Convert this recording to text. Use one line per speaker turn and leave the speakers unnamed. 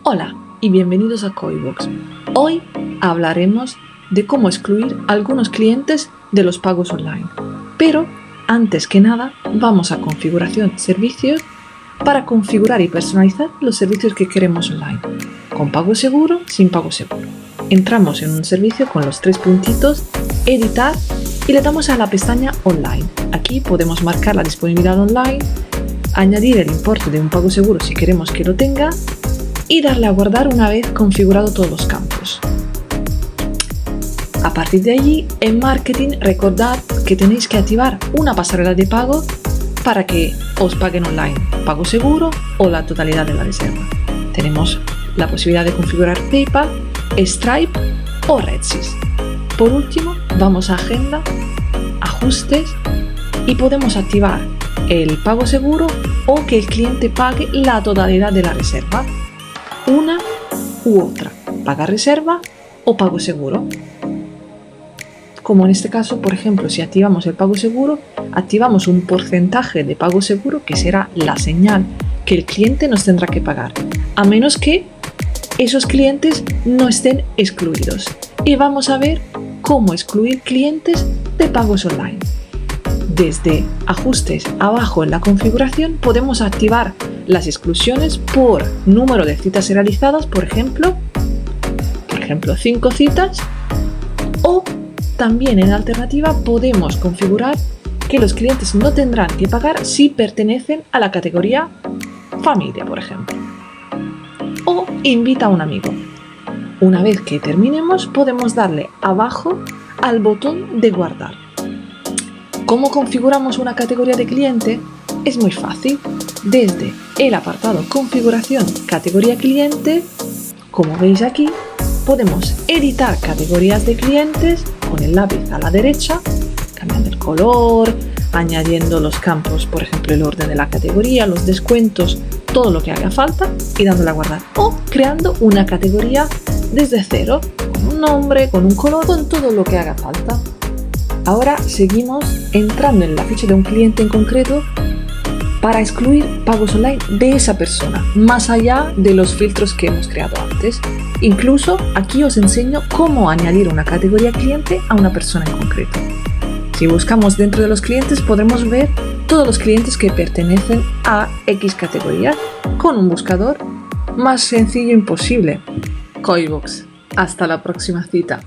Hola y bienvenidos a Coibox. Hoy hablaremos de cómo excluir algunos clientes de los pagos online. Pero, antes que nada, vamos a configuración servicios para configurar y personalizar los servicios que queremos online, con pago seguro, sin pago seguro. Entramos en un servicio con los tres puntitos, editar, y le damos a la pestaña online. Aquí podemos marcar la disponibilidad online, añadir el importe de un pago seguro si queremos que lo tenga y darle a guardar una vez configurado todos los campos. A partir de allí, en marketing, recordad que tenéis que activar una pasarela de pago para que os paguen online, pago seguro o la totalidad de la reserva. Tenemos la posibilidad de configurar PayPal, Stripe o RedSys. Por último, vamos a Agenda, Ajustes y podemos activar el pago seguro o que el cliente pague la totalidad de la reserva. Una u otra, paga reserva o pago seguro. Como en este caso, por ejemplo, si activamos el pago seguro, activamos un porcentaje de pago seguro que será la señal que el cliente nos tendrá que pagar, a menos que esos clientes no estén excluidos. Y vamos a ver cómo excluir clientes de pagos online. Desde Ajustes, abajo en la configuración, podemos activar las exclusiones por número de citas realizadas, por ejemplo 5 citas, o también en alternativa podemos configurar que los clientes no tendrán que pagar si pertenecen a la categoría familia, por ejemplo, o invita a un amigo. Una vez que terminemos, podemos darle abajo al botón de guardar. ¿Cómo configuramos una categoría de cliente? Es muy fácil. Desde el apartado Configuración, Categoría Cliente, como veis aquí, podemos editar categorías de clientes con el lápiz a la derecha, cambiando el color, añadiendo los campos, por ejemplo, el orden de la categoría, los descuentos, todo lo que haga falta y dándole a guardar. O creando una categoría desde cero, con un nombre, con un color, con todo lo que haga falta. Ahora seguimos entrando en la ficha de un cliente en concreto para excluir pagos online de esa persona, más allá de los filtros que hemos creado antes. Incluso aquí os enseño cómo añadir una categoría cliente a una persona en concreto. Si buscamos dentro de los clientes podremos ver todos los clientes que pertenecen a X categoría con un buscador más sencillo imposible. Coibox. Hasta la próxima cita.